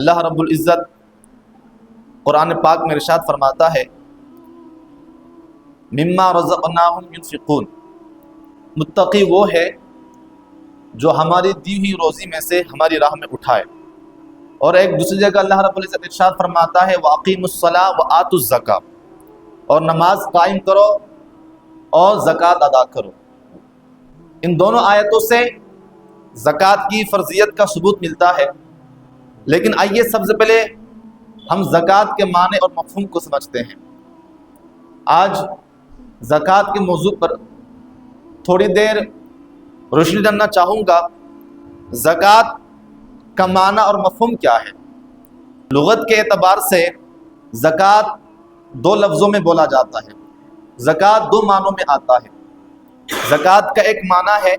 اللہ رب العزت قرآن پاک میں ارشاد فرماتا ہے مما رزقناہم ينفقون، متقی وہ ہے جو ہماری دی ہوئی روزی میں سے ہماری راہ میں اٹھائے۔ اور ایک دوسری جگہ اللہ رب العزت ارشاد فرماتا ہے وَأَقِيمُوا الصَّلَاةَ وَآتُوا الزَّكَاةَ، اور نماز قائم کرو اور زکوٰۃ ادا کرو۔ ان دونوں آیتوں سے زکوٰۃ کی فرضیت کا ثبوت ملتا ہے، لیکن آئیے سب سے پہلے ہم زکوٰۃ کے معنی اور مفہوم کو سمجھتے ہیں۔ آج زکوٰۃ کے موضوع پر تھوڑی دیر روشنی ڈالنا چاہوں گا۔ زکوٰۃ کا معنی اور مفہوم کیا ہے؟ لغت کے اعتبار سے زکوٰۃ دو لفظوں میں بولا جاتا ہے۔ زکوٰۃ دو معنوں میں آتا ہے۔ زکوٰۃ کا ایک معنی ہے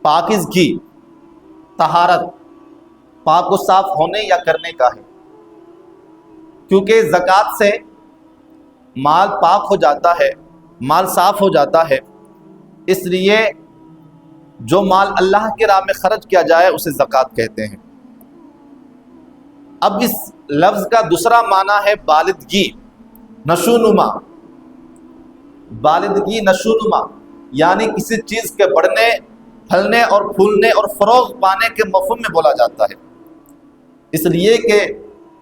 پاکیزگی، طہارت، پاک و صاف ہونے یا کرنے کا ہے، کیونکہ زکوٰۃ سے مال پاک ہو جاتا ہے، مال صاف ہو جاتا ہے، اس لیے جو مال اللہ کی راہ میں خرچ کیا جائے اسے زکوٰۃ کہتے ہیں۔ اب اس لفظ کا دوسرا معنی ہے بالغگی، نشوونما۔ بالغگی، نشوونما یعنی کسی چیز کے بڑھنے، پھلنے اور پھولنے اور فروغ پانے کے مفہوم میں بولا جاتا ہے، اس لیے کہ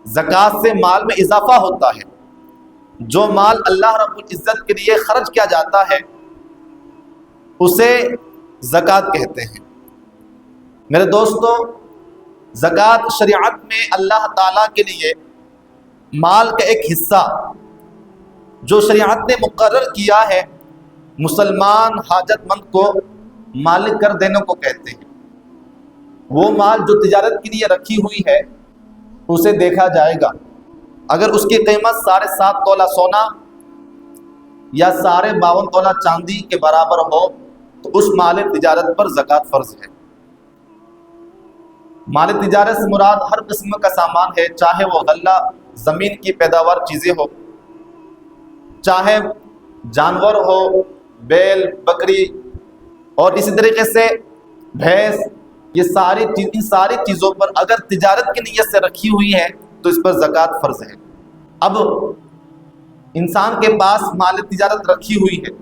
زکوٰۃ سے مال میں اضافہ ہوتا ہے۔ جو مال اللہ رب العزت کے لیے خرچ کیا جاتا ہے اسے زکوٰۃ کہتے ہیں۔ میرے دوستو، زکوٰۃ شریعت میں اللہ تعالیٰ کے لیے مال کا ایک حصہ جو شریعت نے مقرر کیا ہے، مسلمان حاجت مند کو مالک کر دینے کو کہتے ہیں۔ وہ مال جو تجارت کے لیے رکھی ہوئی ہے اسے دیکھا جائے گا، اگر اس کی قیمت 7.5 تولہ سونا یا 52 تولہ چاندی کے برابر ہو تو اس مال تجارت پر زکوٰۃ فرض ہے۔ مال تجارت سے مراد ہر قسم کا سامان ہے، چاہے وہ غلہ، زمین کی پیداوار چیزیں ہو، چاہے جانور ہو، بیل، بکری، اور اسی طریقے سے بھینس، یہ ان ساری چیزوں پر اگر تجارت کی نیت سے رکھی ہوئی ہے تو اس پر زکوٰۃ فرض ہے۔ اب انسان کے پاس مال تجارت رکھی ہوئی ہے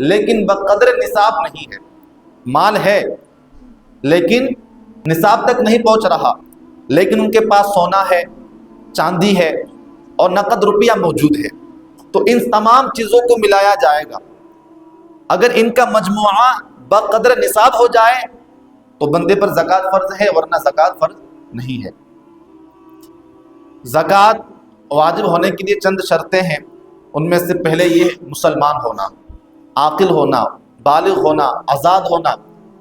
لیکن بقدر نصاب نہیں ہے، مال ہے لیکن نصاب تک نہیں پہنچ رہا، لیکن ان کے پاس سونا ہے، چاندی ہے اور نقد روپیہ موجود ہے، تو ان تمام چیزوں کو ملایا جائے گا۔ اگر ان کا مجموعہ بقدر نصاب ہو جائے تو بندے پر زکوٰۃ فرض ہے، ورنہ زکوٰۃ فرض نہیں ہے۔ زکوٰۃ واجب ہونے کے لیے چند شرطیں ہیں، ان میں سے پہلے یہ مسلمان ہونا، عاقل ہونا، بالغ ہونا، آزاد ہونا،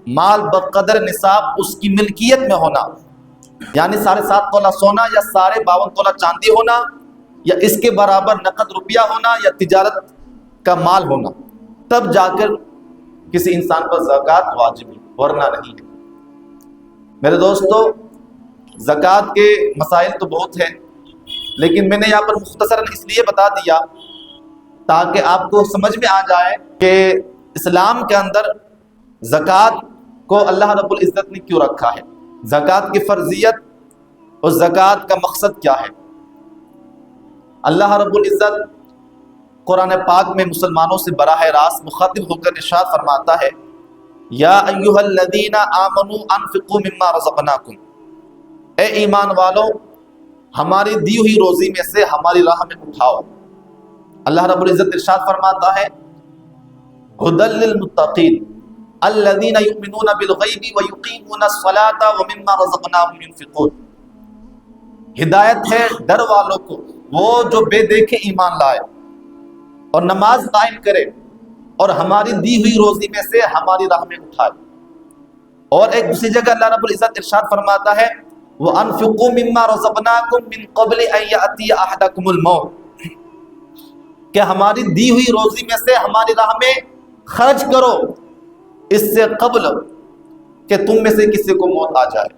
مال بقدر نصاب اس کی ملکیت میں ہونا، یعنی 7.5 تولہ سونا یا 52 تولہ چاندی ہونا، یا اس کے برابر نقد روپیہ ہونا، یا تجارت کا مال ہونا، تب جا کر کسی انسان پر زکوٰۃ واجب ہے، ورنہ نہیں ہے۔ میرے دوستو، زکوٰۃ کے مسائل تو بہت ہیں، لیکن میں نے یہاں پر مختصراً اس لیے بتا دیا تاکہ آپ کو سمجھ میں آ جائے کہ اسلام کے اندر زکوٰۃ کو اللہ رب العزت نے کیوں رکھا ہے، زکوٰۃ کی فرضیت اور زکوٰۃ کا مقصد کیا ہے۔ اللہ رب العزت قرآن پاک میں مسلمانوں سے براہ راست مخاطب ہو کر ارشاد فرماتا ہے یا ایھا الذین آمنوا انفقوا مما رزقناکم، اے ایمان والو ہماری دی ہوئی روزی میں سے ہماری راہ میں اٹھاؤ۔ اللہ رب العزت ارشاد فرماتا ہے ھدی للمتقین الذین یؤمنون بالغیب ویقیمون الصلاۃ ومما رزقناہم ينفقون، ہدایت ہے ڈر والوں کو، وہ جو بے دیکھے ایمان لائے اور نماز قائم کرے اور ہماری دی ہوئی روزی میں سے ہماری راہ میں اٹھائے۔ اور ایک دوسری جگہ اللہ رب العزت ارشاد فرماتا ہے وَأَنفِقُوا مِمَّا رَزَقْنَاكُم مِّن قَبْلِ أَن يَأْتِيَ أَحَدَكُمُ الْمَوْتُ، کہ ہماری دی ہوئی روزی میں سے ہماری راہ میں خرچ کرو اس سے قبل کہ تم میں سے کسی کو موت آ جائے۔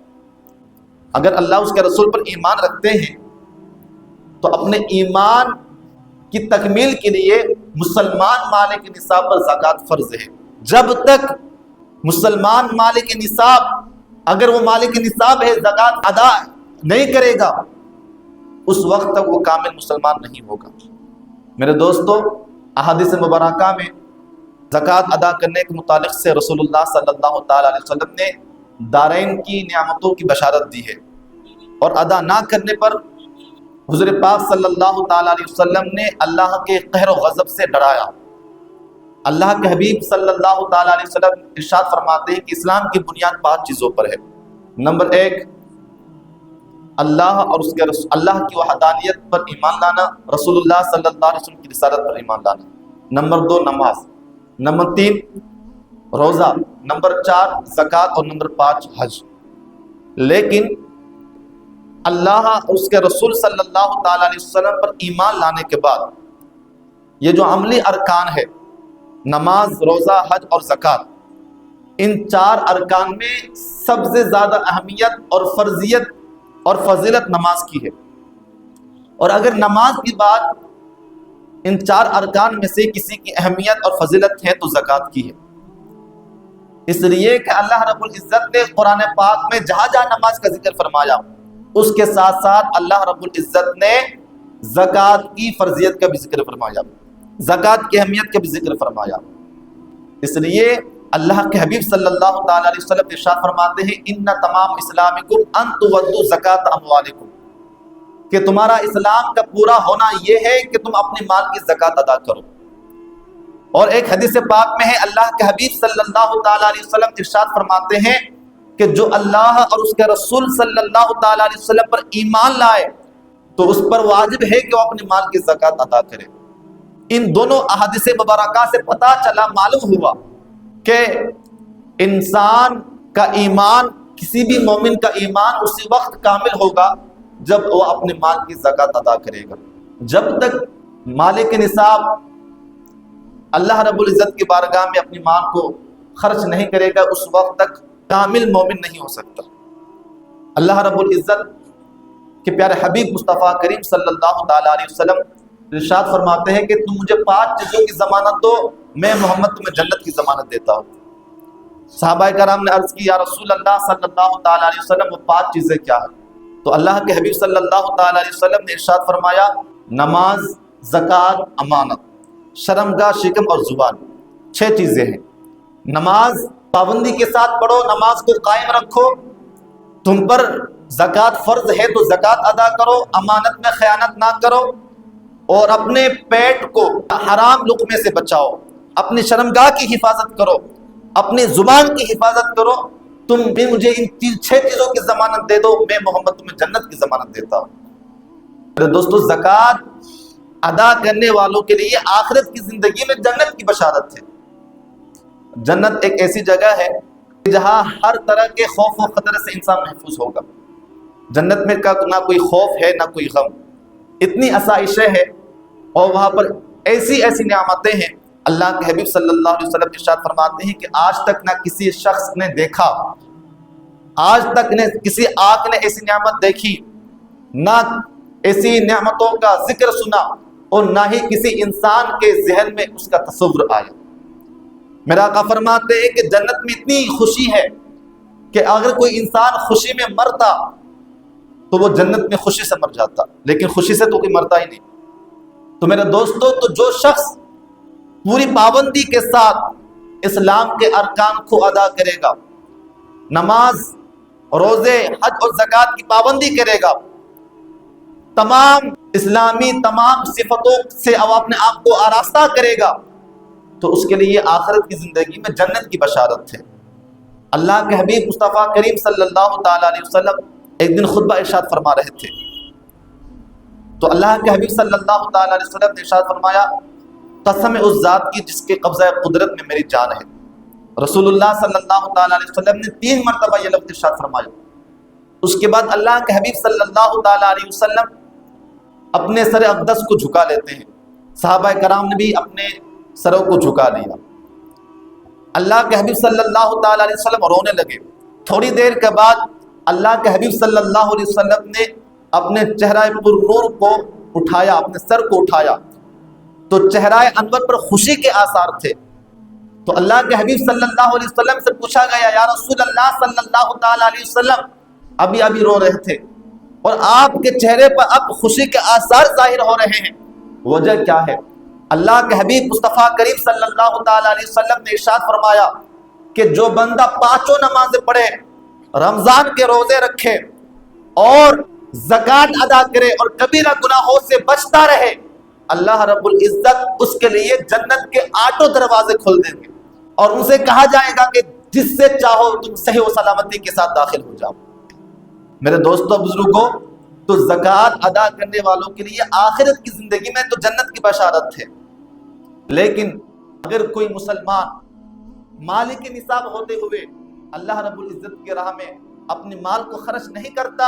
اگر اللہ اس کے رسول پر ایمان رکھتے ہیں تو اپنے ایمان کی تکمیل کے لیے مسلمان مالک نصاب پر زکوٰۃ فرض ہے۔ جب تک مسلمان مالک نصاب، اگر وہ مالک نصاب ہے، زکوٰۃ ادا نہیں کرے گا اس وقت تک وہ کامل مسلمان نہیں ہوگا۔ میرے دوستو، احادیث مبارکہ میں زکوٰۃ ادا کرنے کے متعلق سے رسول اللہ صلی اللہ تعالیٰ علیہ وسلم نے دارین کی نعمتوں کی بشارت دی ہے، اور ادا نہ کرنے پر حضور پاک صلی اللہ تعالیٰ علیہ وسلم نے اللہ کے قہر و غضب سے ڈرایا۔ اللہ کے حبیب صلی اللہ تعالیٰ علیہ وسلم ارشاد فرماتے ہیں کہ اسلام کی بنیاد 5 چیزوں پر ہے۔ نمبر 1، اللہ اور اس کے رسول، اللہ کی وحدانیت پر ایمان لانا، رسول اللہ صلی اللہ علیہ وسلم کی رسالت پر ایمان لانا۔ نمبر 2، نماز۔ نمبر 3، روزہ۔ نمبر 4، زکوٰۃ۔ اور نمبر 5، حج۔ لیکن اللہ اور اس کے رسول صلی اللہ تعالیٰ علیہ وسلم پر ایمان لانے کے بعد یہ جو عملی ارکان ہے، نماز، روزہ، حج اور زکوٰۃ، ان 4 ارکان میں سب سے زیادہ اہمیت اور فرضیت اور فضیلت نماز کی ہے۔ اور اگر نماز کی بات ان 4 ارکان میں سے کسی کی اہمیت اور فضیلت ہے تو زکوٰۃ کی ہے، اس لیے کہ اللہ رب العزت نے قرآن پاک میں جہاں جہاں نماز کا ذکر فرمایا، اس کے ساتھ ساتھ اللہ رب العزت نے زکوٰۃ کی فرضیت کا بھی ذکر فرمایا، زکوٰۃ کی اہمیت کا بھی ذکر فرمایا۔ اس لیے اللہ کے حبیب صلی اللہ تعالیٰ علیہ وسلم ارشاد فرماتے ہیں، ان تمام اسلامکم ان تؤدوا زکاۃ اموالکم، کہ تمہارا اسلام کا پورا ہونا یہ ہے کہ تم اپنے مال کی زکوٰۃ ادا کرو۔ اور ایک حدیث پاک میں ہے، اللہ کے حبیب صلی اللہ تعالیٰ علیہ وسلم ارشاد فرماتے ہیں کہ جو اللہ اور اس کے رسول صلی اللہ تعالیٰ علیہ وسلم پر ایمان لائے تو اس پر واجب ہے کہ وہ اپنے مال کی زکوٰۃ ادا کرے۔ ان دونوں احادیث مبارکہ سے پتہ چلا، معلوم ہوا کہ انسان کا ایمان، کسی بھی مومن کا ایمان اسی وقت کامل ہوگا جب وہ اپنے مال کی زکوٰۃ ادا کرے گا۔ جب تک مالک نصاب اللہ رب العزت کی بارگاہ میں اپنی مال کو خرچ نہیں کرے گا، اس وقت تک کامل مومن نہیں ہو سکتا۔ اللہ رب العزت کے پیارے حبیب مصطفیٰ کریم صلی اللہ تعالیٰ علیہ وسلم ارشاد فرماتے ہیں کہ تم مجھے 5 چیزوں کی ضمانت دو، میں محمد تمہیں جنت کی ضمانت دیتا ہوں۔ صحابہ کرام نے عرض کی، یا رسول اللہ صلی اللہ تعالیٰ علیہ وسلم وہ 5 چیزیں کیا ہیں؟ تو اللہ کے حبیب صلی اللہ تعالیٰ علیہ وسلم نے ارشاد فرمایا، نماز، زکوٰۃ، امانت، شرمگاہ، شکم اور زبان، 6 چیزیں ہیں۔ نماز پابندی کے ساتھ پڑھو، نماز کو قائم رکھو، تم پر زکوٰۃ فرض ہے تو زکوٰۃ ادا کرو، امانت میں خیانت نہ کرو، اور اپنے پیٹ کو حرام لقمے سے بچاؤ، اپنی شرمگاہ کی حفاظت کرو، اپنی زبان کی حفاظت کرو۔ تم بھی مجھے ان 6 چیزوں کی ضمانت دے دو، میں محمد تمہیں جنت کی ضمانت دیتا ہوں۔ میرے دوستو، زکوٰۃ ادا کرنے والوں کے لیے آخرت کی زندگی میں جنت کی بشارت ہے۔ جنت ایک ایسی جگہ ہے جہاں ہر طرح کے خوف و خطرے سے انسان محفوظ ہوگا۔ جنت میں نہ کوئی خوف ہے نہ کوئی غم، اتنی آسائشیں ہیں، اور وہاں پر ایسی ایسی نعمتیں ہیں۔ اللہ کے حبیب صلی اللہ علیہ وسلم ارشاد فرماتے ہیں کہ آج تک نہ کسی شخص نے دیکھا، آج تک نے کسی آنکھ نے ایسی نعمت دیکھی، نہ ایسی نعمتوں کا ذکر سنا، اور نہ ہی کسی انسان کے ذہن میں اس کا تصور آیا۔ میرا آقا فرماتے ہیں کہ جنت میں اتنی خوشی ہے کہ اگر کوئی انسان خوشی میں مرتا تو وہ جنت میں خوشی سے مر جاتا، لیکن خوشی سے تو کوئی مرتا ہی نہیں۔ تو میرے دوستو، تو جو شخص پوری پابندی کے ساتھ اسلام کے ارکان کو ادا کرے گا، نماز، روزے، حج اور زکوٰۃ کی پابندی کرے گا، تمام اسلامی تمام صفتوں سے وہ اپنے آپ کو آراستہ کرے گا، تو اس کے لیے آخرت کی زندگی میں جنت کی بشارت ہے۔ اللہ کے حبیب مصطفیٰ کریم صلی اللہ تعالیٰ علیہ وسلم ایک دن خطبہ ارشاد فرما رہے تھے، تو اللہ کے حبیب صلی اللہ تعالیٰ علیہ وسلم نے ارشاد فرمایا، قسم اس ذات کی جس کے قبضہ قدرت میں میری جان ہے۔ رسول اللہ صلی اللہ تعالیٰ علیہ وسلم نے 3 مرتبہ یہ لفظ ارشاد فرمایا۔ اس کے بعد اللہ کے حبیب صلی اللہ تعالیٰ علیہ وسلم اپنے سر اقدس کو جھکا لیتے ہیں، صحابہ کرام نے بھی اپنے سروں کو جھکا لیا۔ اللہ کے حبیب صلی اللہ تعالیٰ علیہ وسلم رونے لگے۔ تھوڑی دیر کے بعد اللہ کے حبیب صلی اللہ علیہ وسلم نے اپنے چہرہ پر نور کو اٹھایا، اپنے سر کو اٹھایا، تو چہرہ انور پر خوشی کے آثار تھے۔ تو اللہ کے حبیب صلی اللہ علیہ وسلم سے پوچھا گیا، یا رسول اللہ صلی اللہ تعالیٰ علیہ وسلم ابھی رو رہے تھے، اور آپ کے چہرے پر اب خوشی کے آثار ظاہر ہو رہے ہیں، وجہ کیا ہے؟ اللہ کے حبیب مصطفیٰ کریم صلی اللہ تعالی علیہ وسلم نے ارشاد فرمایا کہ جو بندہ پانچوں نمازیں پڑھے، رمضان کے روزے رکھے اور زکوٰۃ ادا کرے اور کبیرہ گناہوں سے بچتا رہے، اللہ رب العزت اس کے لیے جنت کے 8 دروازے کھول دیں گے اور ان سے کہا جائے گا کہ جس سے چاہو تم صحیح و سلامتی کے ساتھ داخل ہو جاؤ۔ میرے دوستوں بزرگوں، تو زکوٰۃ ادا کرنے والوں کے لیے آخرت کی زندگی میں تو جنت کی بشارت ہے، لیکن اگر کوئی مسلمان مالک نصاب ہوتے ہوئے اللہ رب العزت کی راہ میں اپنے مال کو خرچ نہیں کرتا،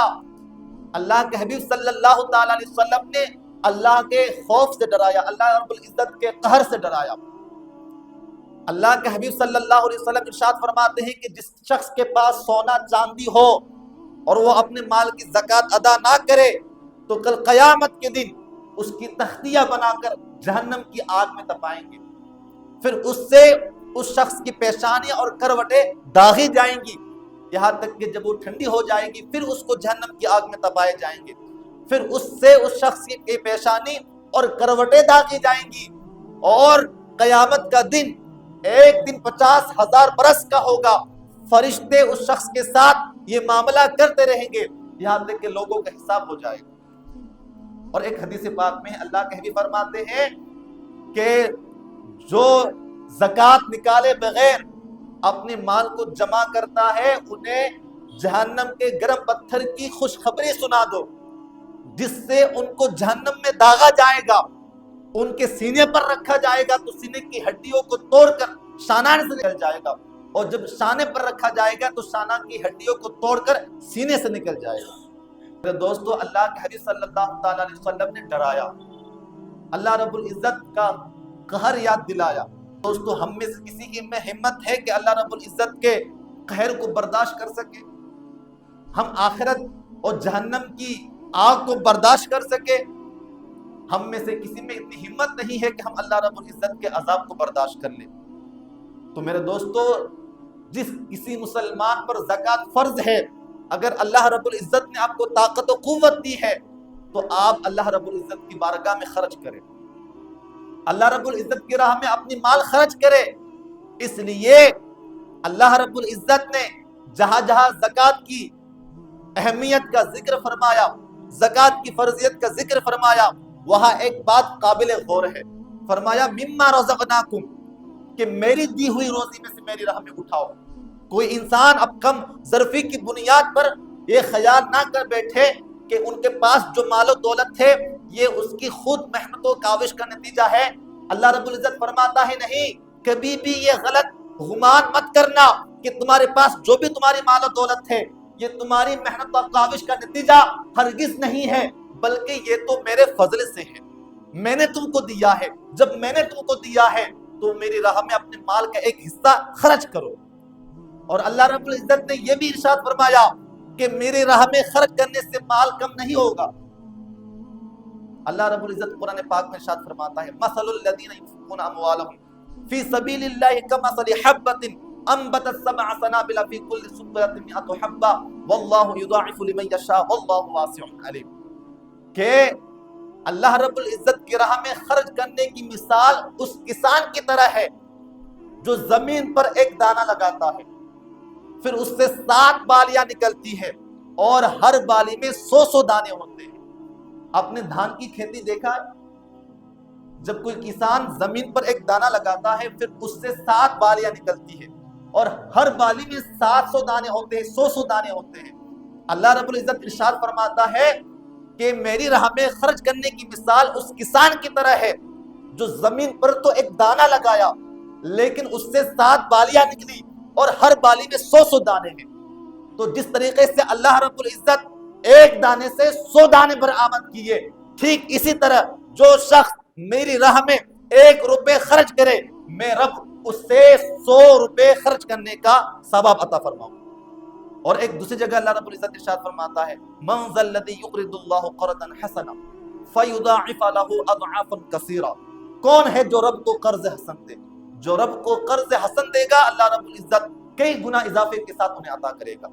اللہ کے حبیب صلی اللہ تعالی علیہ وسلم نے اللہ کے خوف سے ڈرایا، اللہ رب العزت کے قہر سے ڈرایا۔ اللہ کے حبیب صلی اللہ علیہ وسلم ارشاد فرماتے ہیں کہ جس شخص کے پاس سونا چاندی ہو اور وہ اپنے مال کی زکوٰۃ ادا نہ کرے تو کل قیامت کے دن اس کی تختیاں بنا کر جہنم کی آگ میں تپائیں گے، پھر اس سے اس شخص کی پیشانی اور کروٹیں داغی جائیں گی، یہاں تک کہ جب وہ ٹھنڈی ہو جائے گی پھر اس کو جہنم کی آگ میں تپائے جائیں گے، پھر اس سے اس شخص کی پیشانی اور کروٹیں داغی جائیں گی، اور قیامت کا دن ایک دن 50,000 برس کا ہوگا، فرشتے اس شخص کے ساتھ یہ معاملہ کرتے رہیں گے یہاں تک کہ لوگوں کا حساب ہو جائے گا۔ اور ایک حدیث پاک میں اللہ کے حبیب فرماتے ہیں کہ جو زکوٰۃ نکالے بغیر اپنے مال کو جمع کرتا ہے انہیں جہنم کے گرم پتھر کی خوشخبری سنا دو، جس سے ان کو جہنم میں داغا جائے گا، ان کے سینے پر رکھا جائے گا تو سینے کی ہڈیوں کو توڑ کر شانہ سے نکل جائے گا، اور جب شانے پر رکھا جائے گا تو شانہ کی ہڈیوں کو توڑ کر سینے سے نکل جائے گا۔ میرے دوستو، اللہ کے حبیب صلی اللہ تعالی علیہ وسلم نے ڈرایا، اللہ رب العزت کا قہر یاد دلایا۔ دوستو، ہم میں سے کسی کی میں ہمت ہے کہ اللہ رب العزت کے قہر کو برداشت کر سکے؟ ہم آخرت اور جہنم کی آگ کو برداشت کر سکے؟ ہم میں سے کسی میں اتنی ہمت نہیں ہے کہ ہم اللہ رب العزت کے عذاب کو برداشت کر لیں۔ تو میرے دوستو، جس کسی مسلمان پر زکوٰۃ فرض ہے، اگر اللہ رب العزت نے آپ کو طاقت و قوت دی ہے تو آپ اللہ رب العزت کی بارگاہ میں خرچ کریں، اللہ رب العزت کی راہ میں اپنی مال خرچ کرے۔ اس لیے اللہ رب العزت نے جہاں جہاں زکوٰۃ کی اہمیت کا ذکر فرمایا، زکوٰۃ کی فرضیت کا ذکر فرمایا، وہاں ایک بات قابل غور ہے، فرمایا مما رزقناکم، کہ میری دی ہوئی روزی میں سے میری راہ میں اٹھاؤ۔ کوئی انسان اب کم ظرفی کی بنیاد پر یہ خیال نہ کر بیٹھے کہ ان کے پاس جو مال و دولت ہے یہ اس کی خود محنت و کاوش کا نتیجہ ہے۔ اللہ رب العزت فرماتا ہے نہیں، کبھی بھی یہ غلط گمان مت کرنا کہ تمہارے پاس جو بھی تمہاری مال و دولت ہے یہ تمہاری محنت اور کاوش کا نتیجہ ہرگز نہیں ہے، بلکہ یہ تو میرے فضل سے ہے، میں نے تم کو دیا ہے۔ جب میں نے تم کو دیا ہے تو میری راہ میں اپنے مال کا ایک حصہ خرچ کرو۔ اور اللہ رب العزت نے یہ بھی ارشاد فرمایا کہ میری راہ میں خرچ کرنے سے مال کم نہیں ہوگا۔ اللہ رب العزت قرآن پاک میں ارشاد فرماتا ہے مثل الذین ينفقون اموالهم فی سبیل اللہ کمثل حبۃ انبتت 7 سنابل فی کل سنبلۃ 100 حبۃ واللہ یضاعف لمن یشاء واللہ واسع علیم، کہ اللہ رب العزت کی راہ میں خرچ کرنے کی مثال اس کسان کی طرح ہے جو زمین پر ایک دانہ لگاتا ہے، پھر اس سے 7 بالیاں نکلتی ہے اور ہر بالی میں 100 دانے ہوتے ہیں۔ اپنے دھان کی کھیتی دیکھا ہے؟ جب کوئی کسان زمین پر ایک دانہ لگاتا ہے پھر اس سے 7 بالیاں نکلتی ہے اور ہر بالی میں 700 دانے ہوتے ہیں، 100 دانے ہوتے ہیں۔ اللہ رب العزت ارشاد فرماتا ہے کہ میری راہ میں خرچ کرنے کی مثال اس کسان کی طرح ہے جو زمین پر تو ایک دانہ لگایا لیکن اس سے 7 بالیاں نکلی اور ہر بالی میں 100 دانے ہیں۔ تو جس طریقے سے اللہ رب العزت ایک دانے سے 100 دانے برآمد کیے، ٹھیک اسی طرح جو شخص میری راہ میں 1 روپے خرچ کرے میں رب اس سے 100 روپے خرچ کرنے کا ثواب عطا فرماؤں۔ اور ایک دوسری جگہ اللہ رب العزت ارشاد فرماتا ہے من ذا الذی یقرض اللہ قرضا حسنا فیضاعف له اضعافا کثیرا، کون ہے جو رب کو قرض حسن دے؟ جو رب کو قرض حسن دے گا اللہ رب العزت کئی گنا اضافے کے ساتھ انہیں عطا کرے گا۔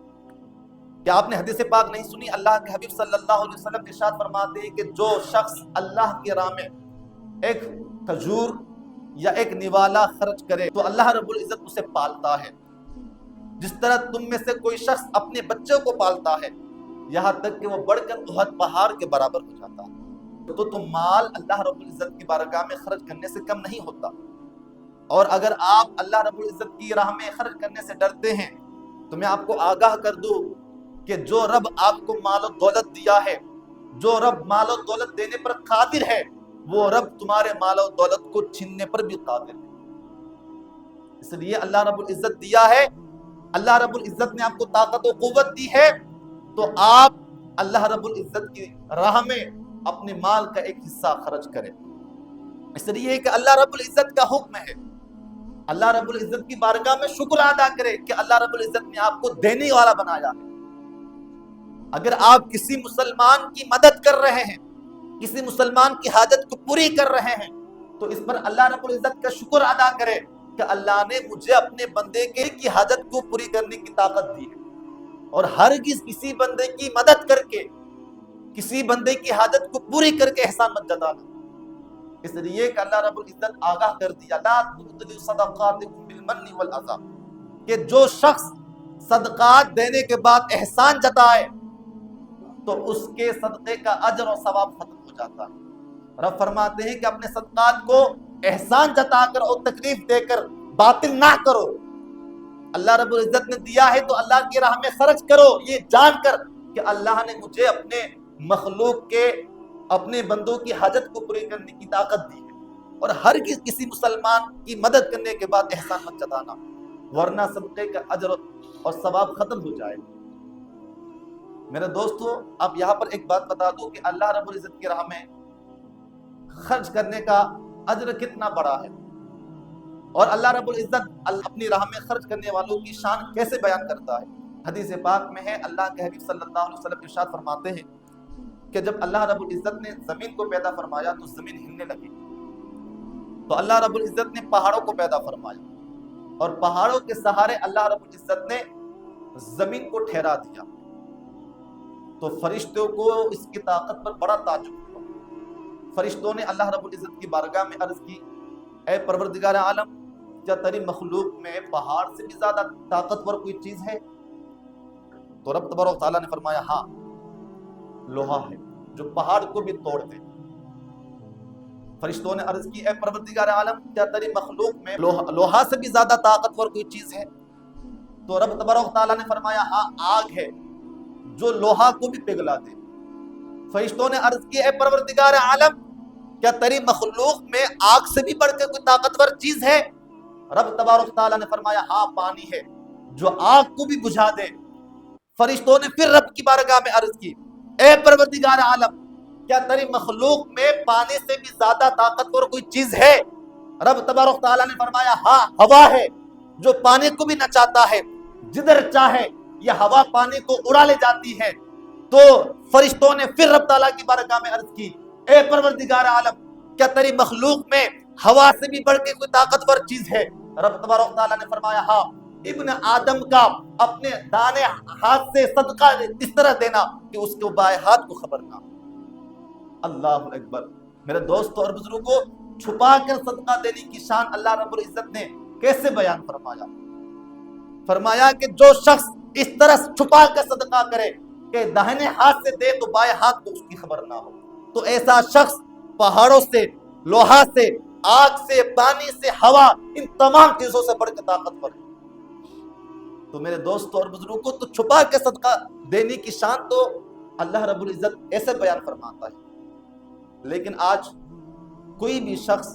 کیا آپ نے حدیث پاک نہیں سنی؟ اللہ کے حبیب صلی اللہ علیہ وسلم ارشاد فرماتے ہیں کہ جو شخص اللہ کی راہ میں ایک کھجور یا ایک نوالا خرچ کرے تو اللہ رب العزت اسے پالتا ہے، جس طرح تم میں سے کوئی شخص اپنے بچوں کو پالتا ہے، یہاں تک کہ وہ بڑھ کر احد پہاڑ کے برابر ہو جاتا ہے۔ تو تم مال اللہ رب العزت کی بارگاہ میں خرچ کرنے سے کم نہیں ہوتا، اور اگر آپ اللہ رب العزت کی راہ میں خرچ کرنے سے ڈرتے ہیں تو میں آپ کو آگاہ کر دوں کہ جو رب آپ کو مال و دولت دیا ہے، جو رب مال و دولت دینے پر قادر ہے، وہ رب تمہارے مال و دولت کو چھیننے پر بھی قادر ہے۔ اس لیے اللہ رب العزت دیا ہے، اللہ رب العزت نے آپ کو طاقت و قوت دی ہے، تو آپ اللہ رب العزت کی راہ میں اپنے مال کا ایک حصہ خرچ کریں۔ اس لیے کہ اللہ رب العزت کا حکم ہے، اللہ رب العزت کی بارگاہ میں شکر ادا کرے کہ اللہ رب العزت نے آپ کو دینے والا بنایا ہے۔ اگر آپ کسی مسلمان کی مدد کر رہے ہیں، کسی مسلمان کی حاجت کو پوری کر رہے ہیں، تو اس پر اللہ رب العزت کا شکر ادا کرے کہ اللہ نے مجھے اپنے بندے کی حاجت کو پوری کرنے کی طاقت دی ہے، اور ہرگز کسی بندے کی مدد کر کے، کسی بندے کی حاجت کو پوری کر کے احسان مت جتانا۔ اس لیے کہ اللہ رب العزت آگاہ کر دیا، لا تبطلوا صدقاتکم بالمن والعذا، کہ جو شخص صدقات دینے کے بعد احسان جتائے تو اس کے صدقے کا اجر و ثواب ختم ہو جاتا ہے۔ رب فرماتے ہیں کہ اپنے صدقات کو احسان جتا کر اور تکلیف دے کر باطل نہ کرو۔ اللہ رب العزت نے دیا ہے تو اللہ کی راہ میں خرچ کرو، یہ جان کر کہ اللہ نے مجھے اپنے مخلوق کے، اپنے بندوں کی حاجت کو پوری کرنے کی طاقت دی ہے، اور ہر کسی مسلمان کی مدد کرنے کے بعد احسان مت جتانا، ورنہ صدقے کا اجر اور ثواب ختم ہو جائے۔ میرے دوستو، اب یہاں پر ایک بات بتا دوں کہ اللہ رب العزت کی راہ میں خرچ کرنے کا اجر کتنا بڑا ہے، اور اللہ رب العزت اپنی راہ میں خرچ کرنے والوں کی شان کیسے بیان کرتا ہے۔ حدیث پاک میں ہے، اللہ کے حبیب صلی اللہ علیہ وسلم ارشاد فرماتے ہیں کہ جب اللہ رب العزت نے زمین کو پیدا فرمایا تو زمین ہلنے لگی، تو اللہ رب العزت نے پہاڑوں کو پیدا فرمایا، اور پہاڑوں کے سہارے اللہ رب العزت نے زمین کو ٹھہرا دیا، تو فرشتوں کو اس کی طاقت پر بڑا تعجب ہوا۔ فرشتوں نے اللہ رب العزت کی بارگاہ میں عرض کی، اے پروردگار عالم، کیا تیری مخلوق میں پہاڑ سے بھی زیادہ طاقتور کوئی چیز ہے؟ تو رب تبارک و تعالیٰ نے فرمایا، ہاں، لوہا ہے جو پہاڑ کو بھی توڑ دے۔ فرشتوں نے عرض کی، اے پروردگار عالم، کیا تیری مخلوق میں لوہا سے بھی زیادہ طاقتور کوئی چیز ہے؟ تو رب تبارک و تعالیٰ نے فرمایا، ہاں، آگ ہے جو لوہا کو بھی پگھلا دے۔ فرشتوں نے عرض کی، اے پروردگار عالم، کیا تیری مخلوق میں آگ سے بھی بڑھ کر کوئی طاقتور چیز ہے؟ رب تبارک تعالیٰ نے فرمایا، ہاں، پانی ہے جو آگ کو بھی بجھا دے۔ فرشتوں نے پھر رب کی بارگاہ میں عرض کی، اے پروردگار عالم، کیا تیری مخلوق میں پانی سے بھی زیادہ طاقتور کوئی چیز ہے؟ رب تبارک تعالیٰ نے فرمایا، ہاں، ہوا ہے جو پانی کو بھی نچاتا ہے، جدھر چاہے یہ ہوا پانی کو اڑا لے جاتی ہے۔ تو فرشتوں نے پھر رب تعالیٰ کی بارگاہ میں عرض کی، اے پروردگار عالم، کیا تیری مخلوق میں ہوا سے بھی بڑھ کے کوئی طاقتور چیز ہے؟ رب تبارک تعالیٰ نے فرمایا، ہاں، ابن آدم کا اپنے دانے ہاتھ سے صدقہ اس طرح دینا کہ اس کے بائیں ہاتھ کو خبر نہ۔ اللہ اکبر۔ میرے دوستوں اور بزرگوں، چھپا کر صدقہ دینے کی شان اللہ رب العزت نے کیسے بیان فرمایا؟ فرمایا کہ جو شخص اس طرح چھپا کر صدقہ کرے کہ داہنے ہاتھ سے دے تو بائیں ہاتھ کو اس کی خبر نہ ہو، تو ایسا شخص پہاڑوں سے، لوہا سے، آگ سے، پانی سے، ہوا، ان تمام چیزوں سے بڑھ کے طاقتور ہے۔ تو میرے دوستوں اور بزرگوں، تو چھپا کے صدقہ دینے کی شان تو اللہ رب العزت ایسے بیان فرماتا ہے، لیکن آج کوئی بھی شخص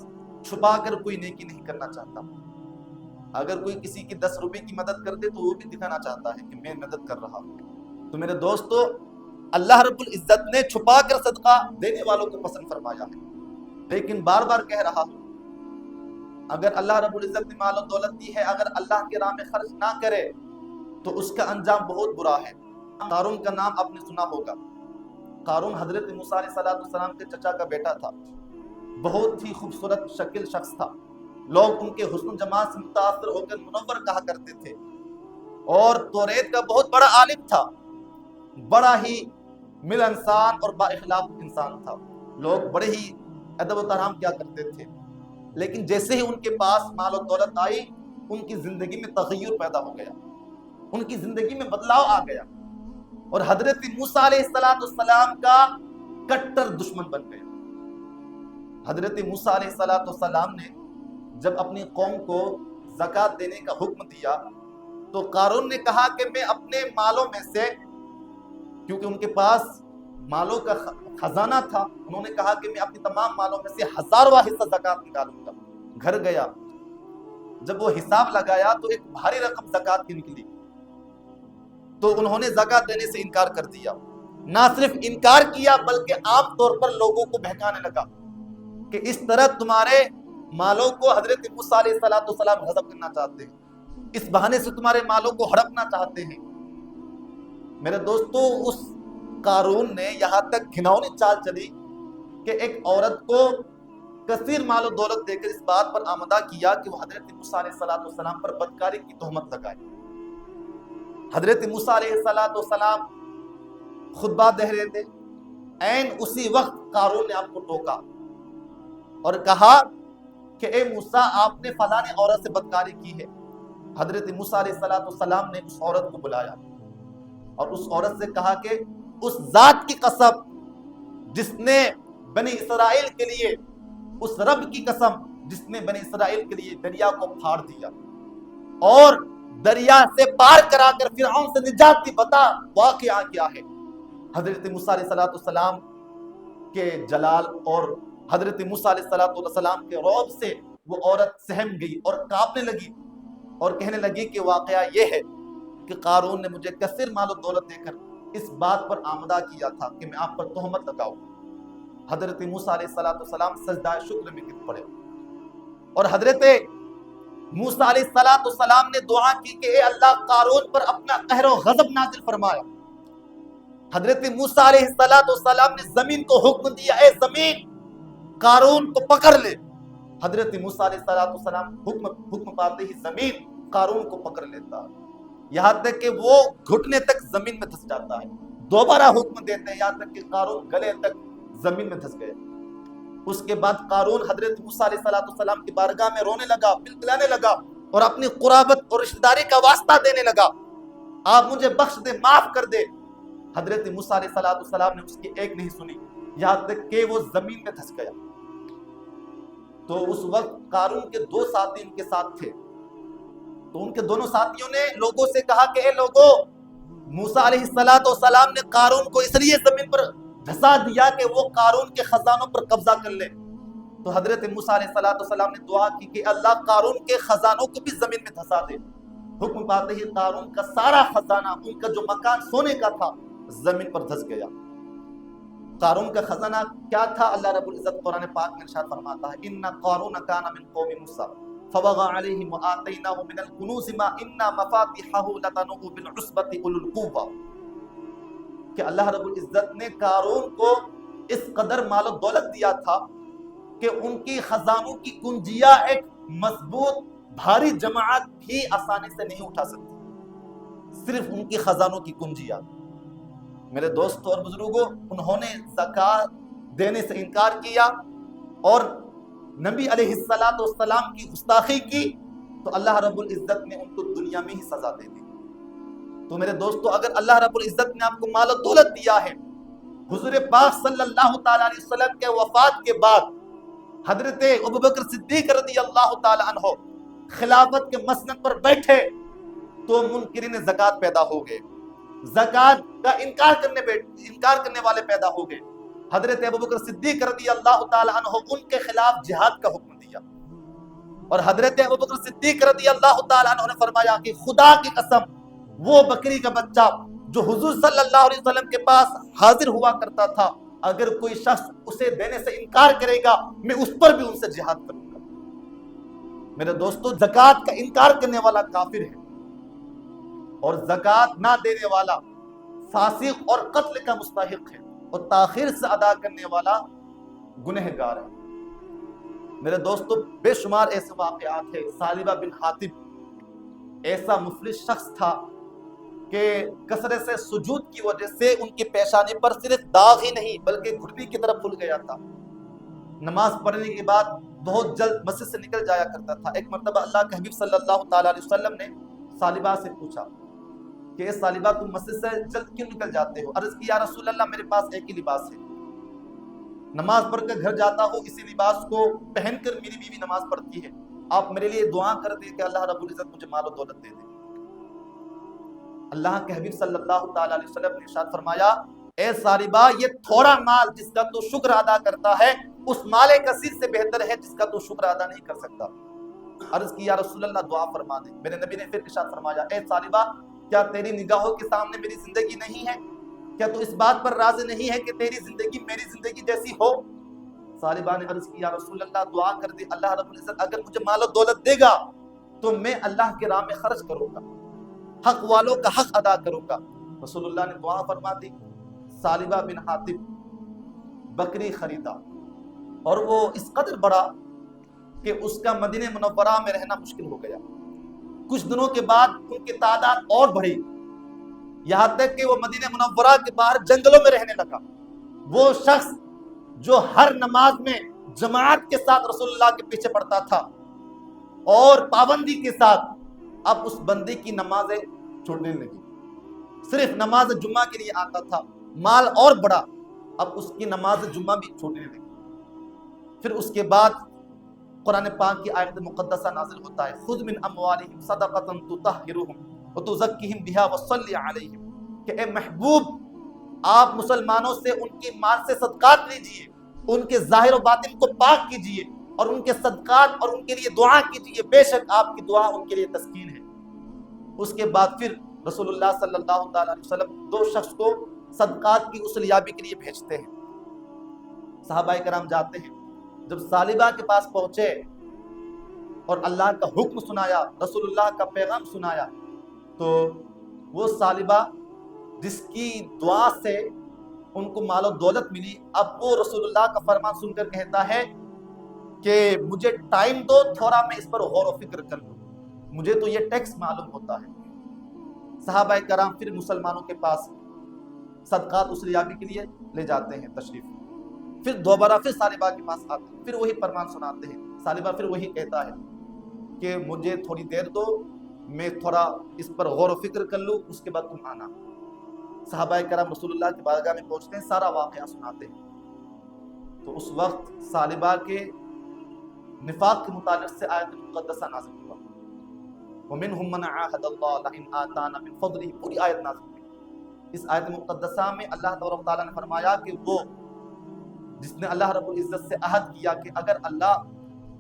چھپا کر کوئی نیکی نہیں کرنا چاہتا۔ اگر کوئی کسی کی 10 روپے کی مدد کر دے تو وہ بھی دکھانا چاہتا ہے کہ میں مدد کر رہا ہوں۔ تو میرے دوستو، اللہ رب العزت نے چھپا کر صدقہ دینے والوں کو پسند فرمایا ہے، لیکن بار بار کہہ رہا ہوں، اگر اللہ رب العزت نے مال و دولت دی ہے، اگر اللہ کے راہ میں خرچ نہ کرے تو اس کا انجام بہت برا ہے۔ قارون کا نام آپ نے سنا ہوگا۔ قارون حضرت موسیٰ علیہ السلام کے چچا کا بیٹا تھا، بہت ہی خوبصورت شکل شخص تھا، لوگ ان کے حسن و جمال سے متاثر ہو کر منور کہا کرتے تھے، اور توریت کا بہت بڑا عالم تھا، بڑا ہی ملنسان اور با اخلاق انسان تھا. لوگ بڑے ہی ادب و ترحم کیا کرتے تھے، لیکن جیسے ہی ان کے پاس مال و دولت آئی ان کی زندگی میں تغیر پیدا ہو گیا، ان کی زندگی میں بدلاؤ آ گیا، اور حضرت موسیٰ علیہ السلام کا کٹر دشمن بن گیا. حضرت موسیٰ علیہ السلام نے جب اپنی قوم کو زکوٰۃ دینے کا حکم دیا تو قارون نے کہا کہ میں اپنے مالوں میں سے، کیونکہ ان کے پاس مالوں کا خزانہ تھا، انہوں نے کہا کہ میں اپنی تمام مالوں میں سے 1000واں حصہ زکوٰۃ نکالوں گا. گھر گیا، جب وہ حساب لگایا تو ایک بھاری رقم زکوٰۃ کی نکلی، تو انہوں نے زکوٰۃ دینے سے انکار کر دیا. نہ صرف انکار کیا بلکہ عام طور پر لوگوں کو بہکانے لگا کہ اس طرح تمہارے مالوں کو حضرت موسیٰ علیہ السلام غضب کرنا چاہتے ہیں، اس بہانے سے تمہارے مالوں کو ہڑپنا چاہتے ہیں. میرے دوستو، اس قارون نے یہاں تک گھناؤنی چال چلی کہ ایک عورت کو کثیر مال و دولت دے کر اس بات پر آمدہ کیا کہ وہ حضرت موسیٰ علیہ السلام پر بدکاری کی تہمت لگائے. حضرت موسیٰ علیہ السلام خطبہ دے رہے تھے، عین اسی وقت قارون نے آپ کو ٹوکا اور کہا کہ اے موسیٰ، آپ نے فلانی عورت سے بدکاری کی ہے. حضرت موسیٰ علیہ السلام نے اس عورت کو بلایا اور اس عورت سے کہا کہ اس ذات کی قسم جس نے بنی اسرائیل کے لیے، اس رب کی قسم جس نے بنی اسرائیل کے لیے دریا کو پھاڑ دیا اور دریا سے پار کرا کر فرعون سے نجات دی، بتا واقعہ کیا ہے. حضرت موسیٰ علیہ السلام کے جلال اور حضرت موسیٰ علیہ السلام کے رعب سے وہ عورت سہم گئی اور کانپنے لگی اور کہنے لگی کہ واقعہ یہ ہے کہ قارون نے مجھے کثیر مال و دولت دے کر اس بات پر آمدہ کیا تھا کہ میں آپ پر تہمت لگاؤں. حضرت موسیٰ علیہ السلام سجدہ شکر میں گر پڑے اور حضرت موسیٰ علیہ السلام نے دعا کی کہ اے اللہ، قارون پر اپنا قہر و غضب نازل فرمایا. حضرت موسیٰ علیہ السلام نے زمین کو حکم دیا، اے زمین، قارون کو پکڑ لے. حضرت موسیٰ علیہ السلام حکم پاتے ہی زمین قارون کو پکڑ لیتا، یہاں تک کہ وہ گھٹنے تک زمین میں دھس جاتا ہے. دوبارہ حکم دیتے ہیں یہاں تک کہ قارون گلے تک زمین میں دھس گئے. اس کے بعد قارون حضرت موسیٰ علیہ السلام کی بارگاہ میں رونے لگا، بلبلانے لگا اور اپنی قرابت اور رشتہ داری کا واسطہ دینے لگا، آپ مجھے بخش دے، معاف کر دے. حضرت موسیٰ علیہ السلام نے اس کی ایک نہیں سنی، یہاں تک کہ وہ زمین میں دھس گیا. تو اس وقت قارون کے 2 ساتھی ان کے ساتھ تھے، تو ان کے دونوں ساتھیوں نے لوگوں سے کہا کہ اے لوگوں، موسیٰ علیہ السلام نے قارون کو اس لیے زمین پر دھسا دیا کہ وہ قارون کے خزانوں پر قبضہ کر لے. تو حضرت موسیٰ علیہ السلام نے دعا کی کہ اللہ قارون کے خزانوں کو بھی زمین میں دھسا دے. حکم پاتے ہی قارون کا سارا خزانہ، ان کا جو مکان سونے کا تھا، زمین پر دھس گیا. قارون کا خزانہ کیا تھا؟ اللہ رب العزت قرآن پاک میں ارشاد فرماتا ہے ان قارون کان من قوم موسیٰ فبغى عليهم وآتيناه من الكنوز ما ان مفاتحه لتنوء بالعصبة اولي القوة، کہ اللہ رب العزت نے قارون کو اس قدر مال و دولت دیا تھا کہ ان کی خزانوں کی کنجیاں ایک مضبوط بھاری جماعت بھی آسانی سے نہیں اٹھا سکتی، صرف ان کی خزانوں کی کنجیاں. میرے دوستوں اور بزرگوں، انہوں نے زکوٰۃ دینے سے انکار کیا اور نبی علیہ السلام کی گستاخی کی، تو اللہ رب العزت نے ان کو دنیا میں ہی سزا دے دی. تو میرے دوستو، اگر اللہ رب العزت نے آپ کو مال و دولت دیا ہے، حضور پاک صلی اللہ تعالیٰ علیہ وسلم کے وفات کے بعد حضرت ابوبکر صدیق رضی اللہ تعالیٰ عنہ خلافت کے مسند پر بیٹھے تو منکرین زکوٰۃ پیدا ہو گئے، زکوٰۃ کا انکار کرنے والے پیدا ہو گئے. حضرت ابوبکر صدیق رضی اللہ تعالیٰ عنہ ان کے خلاف جہاد کا حکم دیا اور حضرت ابوبکر صدیق رضی اللہ تعالیٰ عنہ نے فرمایا کہ خدا کی قسم، وہ بکری کا بچہ جو حضور صلی اللہ علیہ وسلم کے پاس حاضر ہوا کرتا تھا، اگر کوئی شخص اسے دینے سے انکار کرے گا میں اس پر بھی ان سے جہاد کروں گا. میرے دوستو، زکوٰۃ کا انکار کرنے والا کافر ہے اور زکوٰۃ نہ دینے والا فاسق اور قتل کا مستحق ہے اور تاخیر سے ادا کرنے والا گنہگار ہے. میرے دوستو، بے شمار ایسے واقعات ہیں. ثعلبہ بن حاطب ایسا مفلس شخص تھا کہ کثرت سے سجود کی وجہ سے ان کی پیشانی پر صرف داغ ہی نہیں بلکہ گھٹنے کی طرف کھل گیا تھا۔ نماز پڑھنے کے بعد بہت جلد مسجد سے نکل جایا کرتا تھا۔ ایک مرتبہ اللہ کے حبیب صلی اللہ تعالیٰ علیہ وسلم نے ثعلبہ سے پوچھا کہ اے ثعلبہ تم مسجد سے جلد کیوں نکل جاتے ہو؟ عرض کی یا رسول اللہ میرے پاس ایک ہی لباس ہے، نماز پڑھ کر گھر جاتا ہوں اسی لباس کو پہن کر میری بیوی نماز پڑھتی ہے، آپ میرے لیے دعا کر دیں کہ اللہ رب العزت مجھے مال و دولت دے دے۔ اللہ کے حبیب صلی اللہ تعالیٰ علیہ وسلم نے ارشاد فرمایا اے ثعلبہ یہ تھوڑا مال جس کا تو شکر ادا کرتا ہے اس مال کثیر سے بہتر ہے جس کا تو شکر ادا نہیں کر سکتا۔ عرض کی یا رسول اللہ دعا فرما دیں۔ میرے نبی نے پھر ارشاد فرمایا اے ثعلبہ کیا تیری نگاہوں کے سامنے میری زندگی نہیں ہے؟ کیا تو اس بات پر راضی نہیں ہے کہ تیری زندگی میری زندگی جیسی ہو؟ ثعلبہ نے عرض کی یا رسول اللہ دعا کر دے اللہ رب العزت اگر مجھے مال و دولت دے گا تو میں اللہ کے راہ میں خرچ کروں گا، حق والوں کا حق ادا کروں گا۔ رسول اللہ نے دعا فرما دی۔ ثعلبہ بن حاطب بکری خریدا اور وہ اس قدر بڑا کہ اس کا مدینہ منورہ میں رہنا مشکل ہو گیا۔ کچھ دنوں کے بعد ان کی تعداد اور بڑھی، یہاں تک کہ وہ مدینہ منورہ کے باہر جنگلوں میں رہنے لگا۔ وہ شخص جو ہر نماز میں جماعت کے ساتھ رسول اللہ کے پیچھے پڑتا تھا اور پابندی کے ساتھ، اب اس بندے کی نمازیں چھوڑنے لگی، صرف نماز جمعہ کے لیے آتا تھا، مال اور بڑا، اب اس کی نماز جمعہ بھی چھوڑنے لگی۔ پھر اس کے بعد قرآن پاک کی آیت مقدسہ نازل ہوتا ہے خذ من اموالہم صدقۃ تطہرہم وتزکیہم بہا وصلی علیہم، کہ اے محبوب آپ مسلمانوں سے ان کی مال سے صدقات لیجئے، ان کے ظاہر و باطن کو پاک کیجئے اور ان کے صدقات اور ان کے لیے دعا کیجئے، بے شک آپ کی دعا ان کے لیے تسکین ہے۔ اس کے بعد پھر رسول اللہ صلی اللہ تعالیٰ علیہ وسلم دو شخص کو صدقات کی وصولیابی کے لیے بھیجتے ہیں۔ صحابہ کرام جاتے ہیں، جب ثعلبہ کے پاس پہنچے اور اللہ کا حکم سنایا، رسول اللہ کا پیغام سنایا، تو وہ ثعلبہ جس کی دعا سے ان کو مال و دولت ملی، اب وہ رسول اللہ کا فرمان سن کر کہتا ہے کہ مجھے ٹائم دو تھوڑا، میں اس پر غور و فکر کر لوں، مجھے تو یہ ٹیکس معلوم ہوتا ہے۔ صحابہ کرام پھر مسلمانوں کے پاس صدقات وصولیابی کے لیے لے جاتے ہیں تشریف، پھر دوبارہ پھر ثعلبہ کے پاس آتے ہیں، پھر وہی فرمان سناتے ہیں۔ ثعلبہ پھر وہی کہتا ہے کہ مجھے تھوڑی دیر دو، میں تھوڑا اس پر غور و فکر کر لوں، اس کے بعد تم آنا۔ صحابہ کرام رسول اللہ کی بارگاہ میں پہنچتے ہیں، سارا واقعہ سناتے ہیں۔ تو اس وقت ثعلبہ کے نفاق کے متعلق سے آیت مقدسہ نازل ہوا وَمِنْهُمْ مَنْ عَاهَدَ اللَّهَ لَئِنْ آتَانَا مِنْ فَضْلِهِ، پوری آیت نازل ہوئی۔ اس آیت مقدسہ میں اللہ تبارک و تعالیٰ نے فرمایا کہ وہ جس نے اللہ رب العزت سے عہد کیا کہ اگر اللہ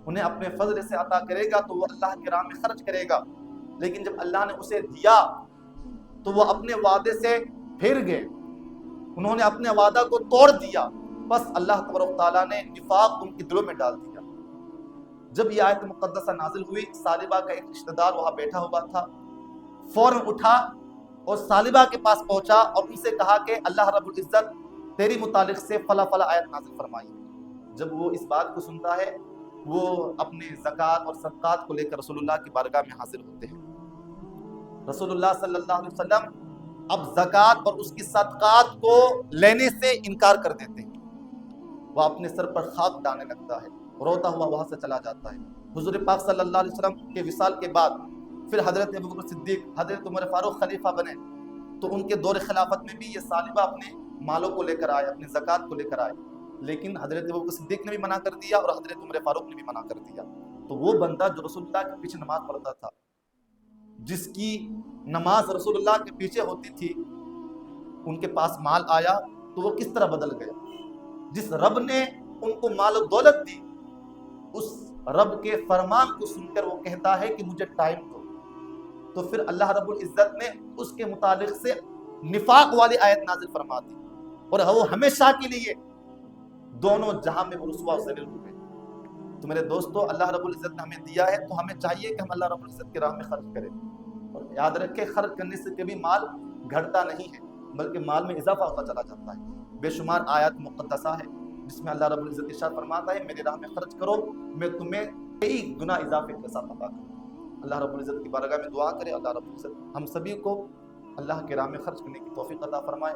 انہیں اپنے فضل سے عطا کرے گا تو وہ اللہ کے راہ میں خرچ کرے گا، لیکن جب اللہ نے اسے دیا تو وہ اپنے وعدے سے پھر گئے، انہوں نے اپنے وعدہ کو توڑ دیا، بس اللہ تبارک و تعالیٰ نے نفاق ان کے دلوں میں ڈال دیا۔ جب یہ آیت مقدسہ نازل ہوئی، ثعلبہ کا ایک رشتہ دار وہاں بیٹھا ہوا تھا، فوراً اٹھا اور ثعلبہ کے پاس پہنچا اور ان سے کہا کہ اللہ رب العزت تیری متعلق سے فلاں فلاں آیت نازل فرمائی۔ جب وہ اس بات کو سنتا ہے، وہ اپنے زکوٰۃ اور صدقات کو لے کر رسول اللہ کی بارگاہ میں حاضر ہوتے ہیں۔ رسول اللہ صلی اللہ علیہ وسلم اب زکوٰۃ اور اس کی صدقات کو لینے سے انکار کر دیتے ہیں۔ وہ اپنے سر پر خاک ڈالنے لگتا ہے، روتا ہوا وہاں سے چلا جاتا ہے۔ حضور پاک صلی اللہ علیہ وسلم کے وصال کے بعد پھر حضرت ابوبکر صدیق، حضرت عمر فاروق خلیفہ بنے، تو ان کے دور خلافت میں بھی یہ ثعلبہ اپنے مالوں کو لے کر آئے، اپنی زکوٰۃ کو لے کر آئے، لیکن حضرت ابوبکر صدیق نے بھی منع کر دیا اور حضرت عمر فاروق نے بھی منع کر دیا۔ تو وہ بندہ جو رسول اللہ کے پیچھے نماز پڑھتا تھا، جس کی نماز رسول اللہ کے پیچھے ہوتی تھی، ان کے پاس مال آیا تو وہ کس طرح بدل گیا۔ جس رب نے ان کو مال و دولت دی، اس رب کے فرمان کو سن کر وہ کہتا ہے کہ مجھے ٹائم دو، تو پھر اللہ رب العزت نے اس کے متعلق سے نفاق والی آیت نازل فرما دی اور وہ ہمیشہ کے لیے دونوں جہاں میں رسوا و ذلیل ہوئے۔ تو میرے دوستو، اللہ رب العزت نے ہمیں دیا ہے تو ہمیں چاہیے کہ ہم اللہ رب العزت کی راہ میں خرچ کریں، اور یاد رکھیں خرچ کرنے سے کبھی مال گھٹتا نہیں ہے بلکہ مال میں اضافہ ہوتا چلا جاتا ہے۔ بے شمار آیات مقدسہ ہے جس میں اللہ رب العزت ارشاد فرماتا ہے میری راہ میں خرچ کرو، میں تمہیں کئی گنا اضافے کے ساتھ عطا کروں۔ اللہ رب العزت کی بارگاہ میں دعا کرے اللہ رب العزت ہم سبھی کو اللہ کے راہ میں خرچ کرنے کی توفیق عطا فرمائے.